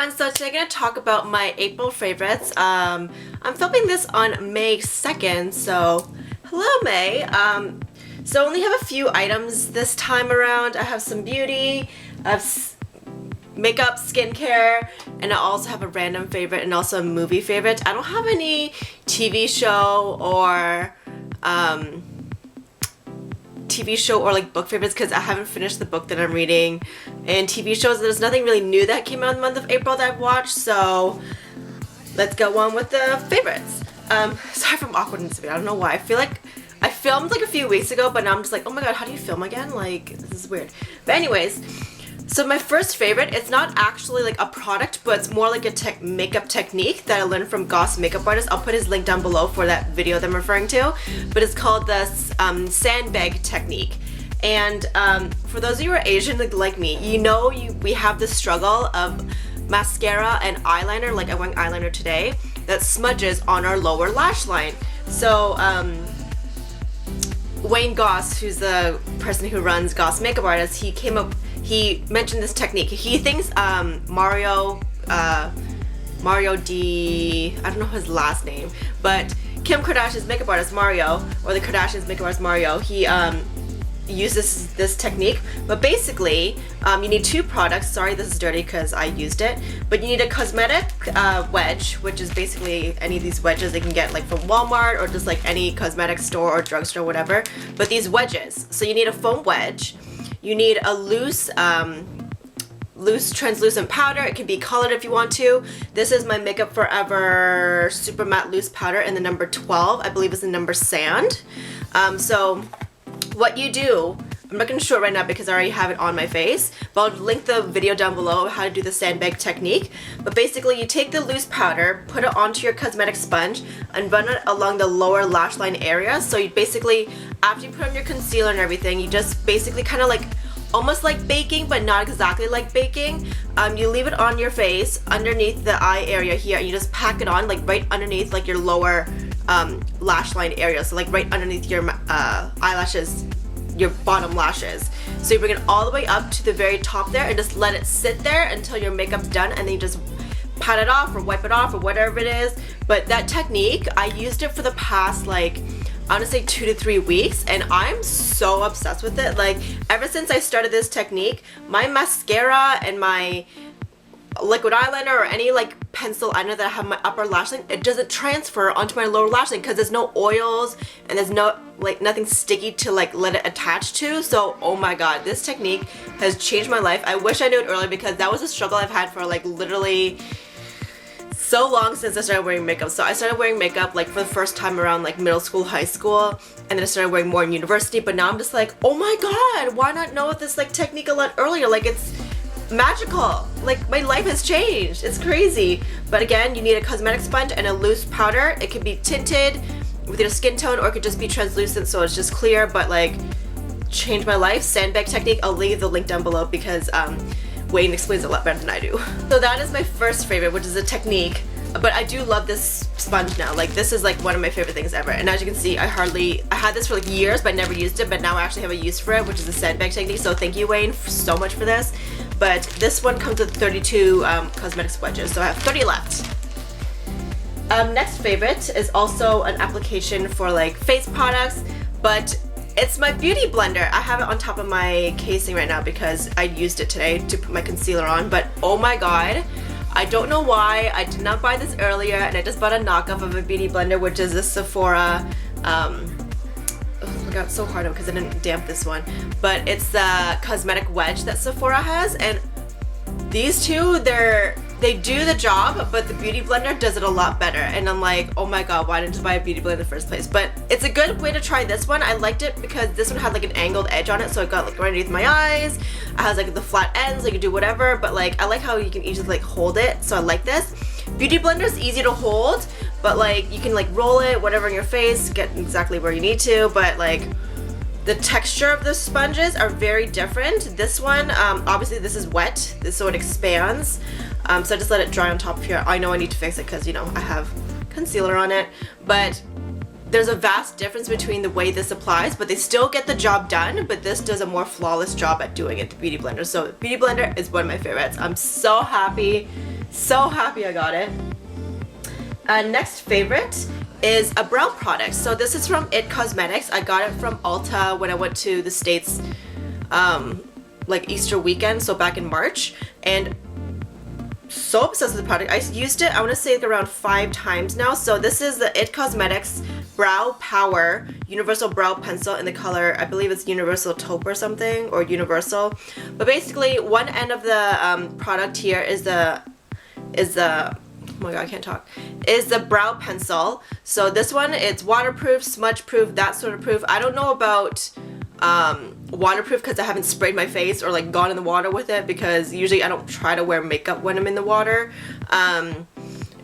everyone, so today I'm going to talk about my April favorites. I'm filming this on May 2nd, so hello May. So I only have a few items this time around. I have some beauty, I have makeup, skincare, and I also have a random favorite and also a movie favorite. I don't have any TV show or like book favorites because I haven't finished the book that I'm reading. And TV shows, there's nothing really new that came out in the month of April that I've watched, so let's go on with the favorites. Sorry for awkward in this video, I don't know why. I feel like I filmed like a few weeks ago, but now I'm just like, oh my god, how do you film again? Like, this is weird. But anyways, so my first favorite, it's not actually like a product, but it's more like a makeup technique that I learned from Gossmakeupartist. I'll put his link down below for that video that I'm referring to. But it's called the Sandbag technique. And for those of you who are Asian like me, you know we have this struggle of mascara and eyeliner, like I'm wearing eyeliner today, that smudges on our lower lash line. So Wayne Goss, who's the person who runs Gossmakeupartist, he mentioned this technique. He thinks Mario D, I don't know his last name, but Kim Kardashian's makeup artist Mario, or the Kardashians' makeup artist Mario, he uses this technique. But basically, you need two products. Sorry, this is dirty because I used it. But you need a cosmetic wedge, which is basically any of these wedges they can get like from Walmart or just like any cosmetic store or drugstore, whatever. But these wedges, so you need a foam wedge. You need a loose translucent powder. It can be colored if you want to. This is my Makeup Forever Super Matte Loose Powder in the number 12. I believe it's the number Sand. So what you do, I'm not going to show it right now because I already have it on my face, but I'll link the video down below of how to do the sandbag technique. But basically you take the loose powder, put it onto your cosmetic sponge, and run it along the lower lash line area. So you basically, after you put on your concealer and everything, you just basically kind of like, almost like baking, but not exactly like baking. You leave it on your face, underneath the eye area here, and you just pack it on like right underneath like your lower lash line area. So like right underneath your eyelashes, your bottom lashes. So you bring it all the way up to the very top there and just let it sit there until your makeup's done, and then you just pat it off or wipe it off or whatever it is. But that technique, I used it for the past like, I want to say 2 to 3 weeks, and I'm so obsessed with it. Like, ever since I started this technique, my mascara and my liquid eyeliner or any like pencil eyeliner that I have on my upper lash line, it doesn't transfer onto my lower lash line because there's no oils and there's no like nothing sticky to like let it attach to. So oh my god, this technique has changed my life. I wish I knew it earlier because that was a struggle I've had for like literally so long since I started wearing makeup. So I started wearing makeup like for the first time around like middle school, high school, and then I started wearing more in university. But now I'm just like, oh my god, why not know this like technique a lot earlier? Like, it's magical. Like, my life has changed. It's crazy. But again, you need a cosmetic sponge and a loose powder. It can be tinted with your skin tone, or it could just be translucent so it's just clear, but like changed my life. Sandbag technique, I'll leave the link down below because Wayne explains it a lot better than I do. So that is my first favorite, which is a technique. But I do love this sponge now. Like, this is like one of my favorite things ever. And as you can see, I had this for like years, but I never used it. But now I actually have a use for it, which is the sandbag technique. So thank you, Wayne, so much for this. But this one comes with 32 cosmetic wedges, so I have 30 left. Next favorite is also an application for like face products, but it's my beauty blender. I have it on top of my casing right now because I used it today to put my concealer on. But oh my god, I don't know why I did not buy this earlier, and I just bought a knockoff of a beauty blender, which is a Sephora. Oh my god, it's so hard because I didn't damp this one. But it's the cosmetic wedge that Sephora has, and these two, they do the job, but the beauty blender does it a lot better. And I'm like, oh my god, why didn't I buy a beauty blender in the first place? But it's a good way to try this one. I liked it because this one had like an angled edge on it, so it got like right underneath my eyes. It has like the flat ends, so you can do whatever, but like I like how you can easily like hold it, so I like this. Beauty blender is easy to hold, but like you can like roll it, whatever in your face, get exactly where you need to, but like the texture of the sponges are very different. This one, obviously this is wet, so it expands. So I just let it dry on top of here. I know I need to fix it because, you know, I have concealer on it, but there's a vast difference between the way this applies, but they still get the job done, but this does a more flawless job at doing it, the beauty blender. So beauty blender is one of my favorites. I'm so happy So happy I got it. Next favorite is a brow product. So this is from It Cosmetics. I got it from Ulta when I went to the States like Easter weekend, so back in March, and so obsessed with the product. I used it, I want to say, like around 5 times now. So this is the It Cosmetics Brow Power Universal Brow Pencil in the color, I believe it's Universal Taupe or something, or Universal. But basically, one end of the product here is the oh my god, I can't talk, is the brow pencil. So this one, it's waterproof, smudge proof, that sort of proof. I don't know about waterproof because I haven't sprayed my face or like gone in the water with it, because usually I don't try to wear makeup when I'm in the water.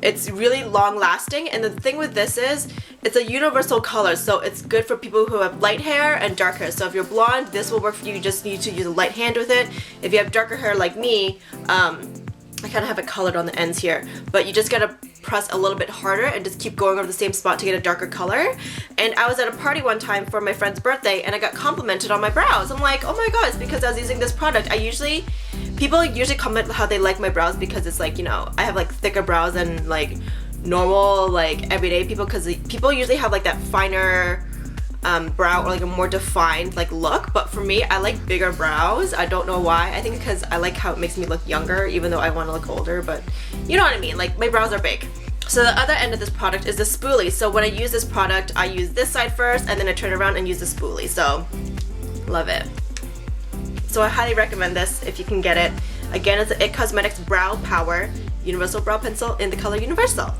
It's really long lasting, and the thing with this is it's a universal color, so it's good for people who have light hair and dark hair. So if you're blonde, this will work for you. You just need to use a light hand with it. If you have darker hair like me, I kind of have it colored on the ends here, but you just gotta press a little bit harder and just keep going over the same spot to get a darker color. And I was at a party one time for my friend's birthday, and I got complimented on my brows. I'm like, oh my god, it's because I was using this product. People usually comment how they like my brows because it's like, you know, I have like thicker brows than like normal, like everyday people, because people usually have like that finer brow or like a more defined like look, but for me, I like bigger brows. I don't know why. I think because I like how it makes me look younger, even though I want to look older, but you know what I mean, like my brows are big. So the other end of this product is the spoolie. So when I use this product, I use this side first and then I turn around and use the spoolie. So love it. So I highly recommend this if you can get it. Again, it's the It Cosmetics Brow Power Universal Brow Pencil in the color Universal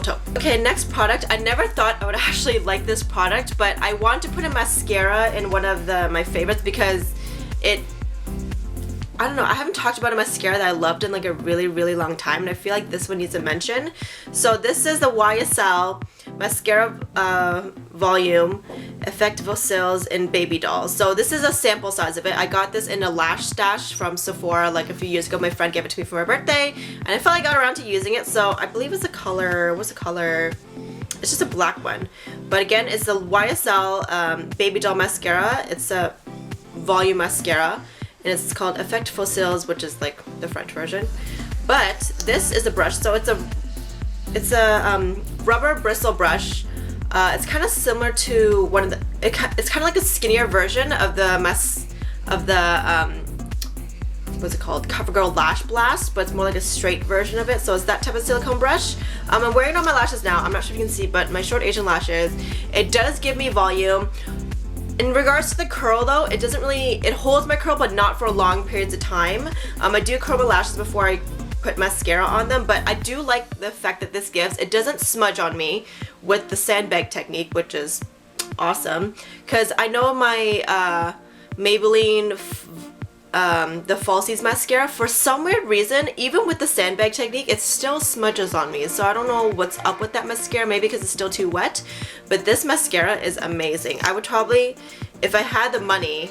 Taupe. Okay, next product. I never thought I would actually like this product, but I want to put a mascara in one of my favorites because I don't know, I haven't talked about a mascara that I loved in like a really, really long time, and I feel like this one needs a mention. So this is the YSL Mascara Volume Effet Faux Cils in Babydoll. So this is a sample size of it. I got this in a lash stash from Sephora like a few years ago. My friend gave it to me for my birthday, and I finally got around to using it. So I believe it's a color, what's the color? It's just a black one. But again, it's the YSL Babydoll Mascara. It's a volume mascara, and it's called Effet Faux Cils, which is like the French version. But this is a brush, so it's a rubber bristle brush. It's kind of similar to one of the. It's kind of like a skinnier version of the what's it called? CoverGirl Lash Blast, but it's more like a straight version of it. So it's that type of silicone brush. I'm wearing it on my lashes now. I'm not sure if you can see, but my short Asian lashes. It does give me volume. In regards to the curl though, it doesn't really, it holds my curl but not for long periods of time. I do curl my lashes before I put mascara on them, but I do like the effect that this gives. It doesn't smudge on me with the sandbag technique, which is awesome, because I know my Maybelline the Falsies mascara, for some weird reason, even with the sandbag technique, it still smudges on me. So I don't know what's up with that mascara, maybe because it's still too wet, but this mascara is amazing. I would probably, if I had the money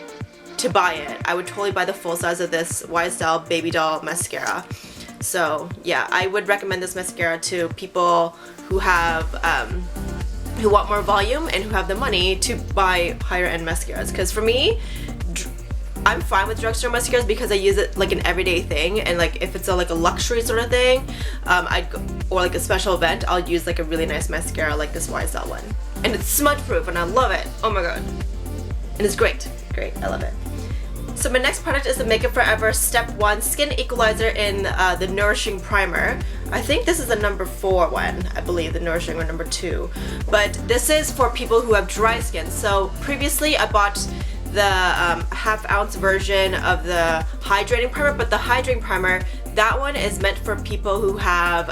to buy it, I would totally buy the full size of this YSL Babydoll mascara. So yeah, I would recommend this mascara to people who have who want more volume and who have the money to buy higher end mascaras, because for me, I'm fine with drugstore mascaras because I use it like an everyday thing, and like if it's like a luxury sort of thing, or like a special event, I'll use like a really nice mascara like this YSL one. And it's smudge proof and I love it. Oh my god. And it's great. Great. I love it. So my next product is the Makeup Forever Step 1 Skin Equalizer in the Nourishing Primer. I think this is the number 4 one, I believe, the Nourishing, or number 2. But this is for people who have dry skin. So previously I bought the half-ounce version of the hydrating primer, but the hydrating primer, that one is meant for people who have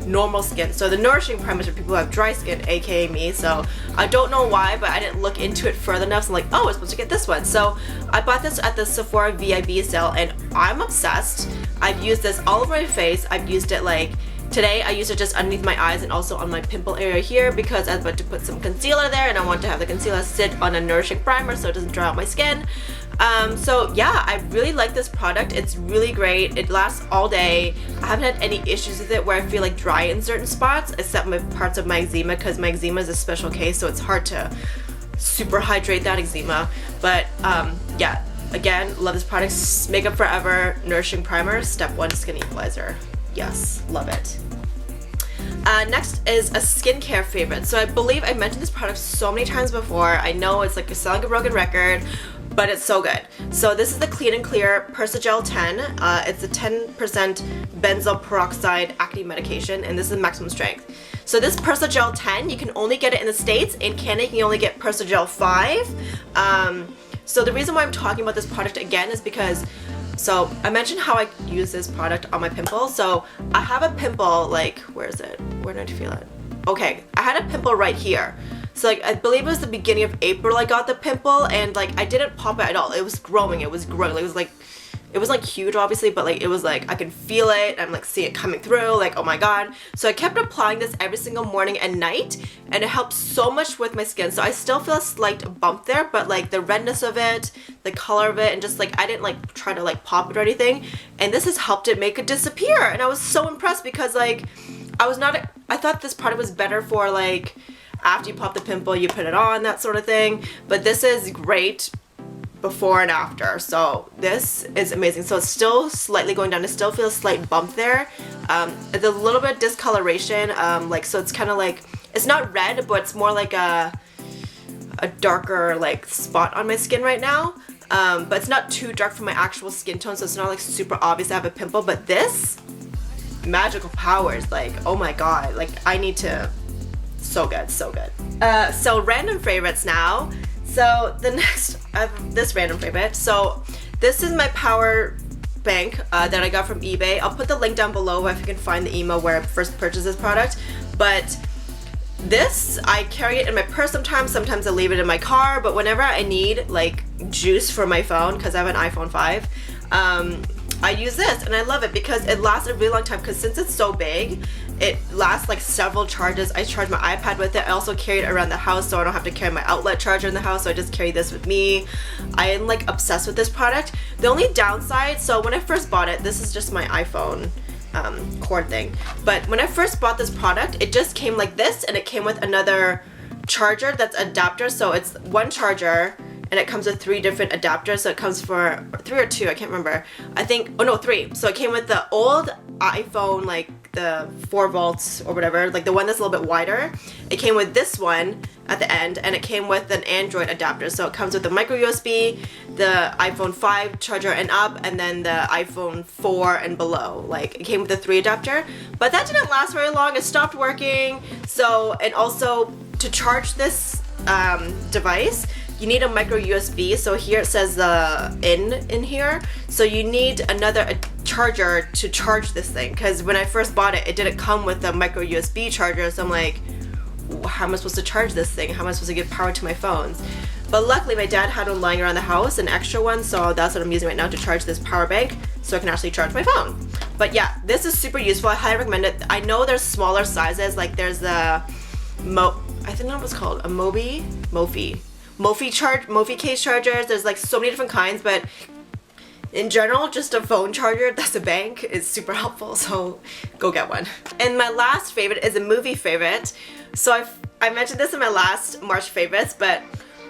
normal skin. So the Nourishing primer is for people who have dry skin, aka me. So I don't know why, but I didn't look into it further enough, so I'm like, oh, I'm supposed to get this one. So I bought this at the Sephora VIB sale, and I'm obsessed. I've used this all over my face. I've used it like today. I used it just underneath my eyes and also on my pimple area here, because I was about to put some concealer there, and I want to have the concealer sit on a Nourishing primer so it doesn't dry out my skin. So yeah, I really like this product. It's really great. It lasts all day. I haven't had any issues with it where I feel like dry in certain spots, except my parts of my eczema, because my eczema is a special case, so it's hard to super hydrate that eczema. But yeah, again, love this product. Makeup Forever Nourishing Primer Step 1 Skin Equalizer. yes, love it. Next is a skincare favorite. So I believe I mentioned this product so many times before. I know it's like sound like a broken record, but it's so good. So this is the Clean and Clear PersaGel 10. It's a 10% benzyl peroxide acne medication, and this is maximum strength. So this PersaGel 10, you can only get it in the States. In Canada, you can only get PersaGel 5. So the reason why I'm talking about this product again is because, so I mentioned how I use this product on my pimple. So I have a pimple, like, where is it? Where did I feel it? Okay, I had a pimple right here. So like, I believe it was the beginning of April I got the pimple, and like, I didn't pop it at all. It was growing, it was growing. Like, it was like huge obviously, but like, it was like, I can feel it. I'm like, seeing it coming through, like, oh my God. So I kept applying this every single morning and night, and it helps so much with my skin. So I still feel a slight bump there, but like the redness of it, the color of it, and just like, I didn't like try to like pop it or anything. And this has helped it make it disappear. And I was so impressed because like, I thought this product was better for like, after you pop the pimple, you put it on, that sort of thing. But this is great before and after. So this is amazing. So it's still slightly going down. It still feels a slight bump there. It's a little bit of discoloration. Like, so it's kind of like, it's not red, but it's more like a darker like spot on my skin right now. But it's not too dark for my actual skin tone. So it's not like super obvious I have a pimple, but this magical powers, like, oh my God, like I need to, so good, so good. So random favorites now. So the next, I have this random favorite. So this is my power bank that I got from eBay. I'll put the link down below if you can find the email where I first purchased this product. But this, I carry it in my purse sometimes I leave it in my car, but whenever I need like juice for my phone, because I have an iPhone 5, I use this and I love it because it lasts a really long time, because since it's so big, it lasts like several charges. I charge my iPad with it. I also carry it around the house so I don't have to carry my outlet charger in the house, so I just carry this with me. I am like obsessed with this product. The only downside, so when I first bought it, this is just my iPhone cord thing, but when I first bought this product, it just came like this, and it came with another charger that's adapter. So it's one charger and it comes with 3 different adapters. So it comes for 3 or 2, I can't remember. I think, oh no, 3. So it came with the old iPhone, like the 4 volts or whatever, like the one that's a little bit wider. It came with this one at the end, and it came with an Android adapter. So it comes with the micro USB, the iPhone 5 charger and up, and then the iPhone 4 and below. Like, it came with the 3 adapter, but that didn't last very long. It stopped working. So, and also to charge this device, you need a micro USB. So here it says the in here. So you need another charger to charge this thing, because when I first bought it, it didn't come with a micro USB charger. So I'm like, how am I supposed to charge this thing? How am I supposed to give power to my phones? But luckily my dad had one lying around the house, an extra one, so that's what I'm using right now to charge this power bank, so I can actually charge my phone. But yeah, this is super useful. I highly recommend it. I know there's smaller sizes, like there's the I think that was called a MUFE case chargers. There's like so many different kinds, but in general, just a phone charger that's a bank is super helpful, so go get one. And my last favorite is a movie favorite. So I mentioned this in my last March favorites, but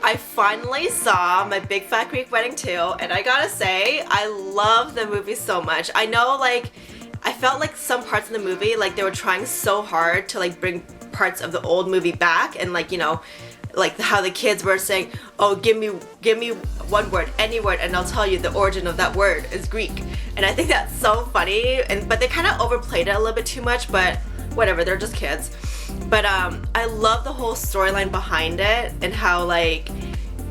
I finally saw My Big Fat Greek Wedding 2, and I gotta say, I love the movie so much. I know, like, I felt like some parts of the movie, like they were trying so hard to like bring parts of the old movie back, and like, you know, like how the kids were saying, oh, give me one word, any word, and I'll tell you the origin of that word is Greek. And I think that's so funny, but they kind of overplayed it a little bit too much, but whatever, they're just kids. But I love the whole storyline behind it, and how like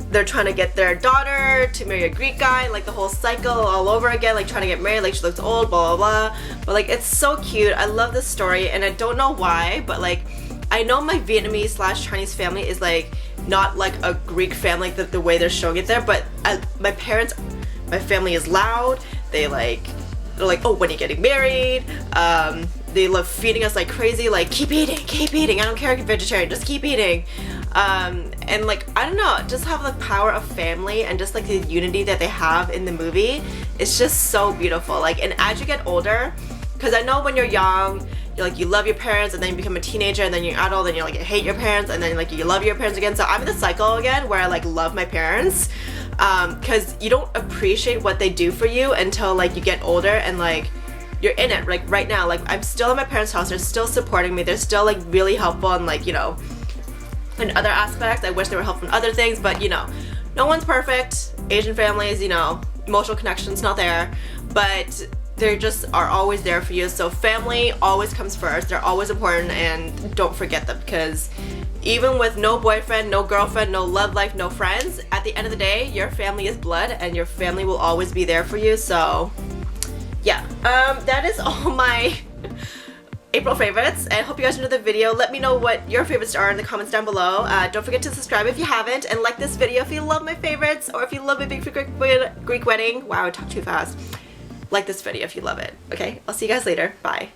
they're trying to get their daughter to marry a Greek guy, like the whole cycle all over again, like trying to get married, like she looks old, blah blah blah. But like, it's so cute. I love this story, and I don't know why, but like, I know my Vietnamese / Chinese family is like not like a Greek family, like the way they're showing it there, but my family is loud. They're like, oh, when are you getting married? They love feeding us like crazy, like keep eating. I don't care if you're vegetarian, just keep eating. And like, I don't know, just have the power of family and just like the unity that they have in the movie. It's just so beautiful. Like, and as you get older, because I know when you're young, you're like, you love your parents, and then you become a teenager, and then you're adult, and you're like, you hate your parents, and then like you love your parents again. So I'm in the cycle again where I like love my parents, because you don't appreciate what they do for you until like you get older, and like you're in it, like right now. Like I'm still at my parents' house, they're still supporting me, they're still like really helpful and like, you know, in other aspects. I wish they were helpful in other things, but you know, no one's perfect. Asian families, you know, emotional connection's not there, but they just are always there for you. So family always comes first. They're always important, and don't forget them, because even with no boyfriend, no girlfriend, no love life, no friends, at the end of the day, your family is blood and your family will always be there for you. So yeah, that is all my April favorites. I hope you guys enjoyed the video. Let me know what your favorites are in the comments down below. Don't forget to subscribe if you haven't, and like this video if you love my favorites, or if you love my big Greek wedding. Wow, I talked too fast. Like this video if you love it. Okay, I'll see you guys later. Bye.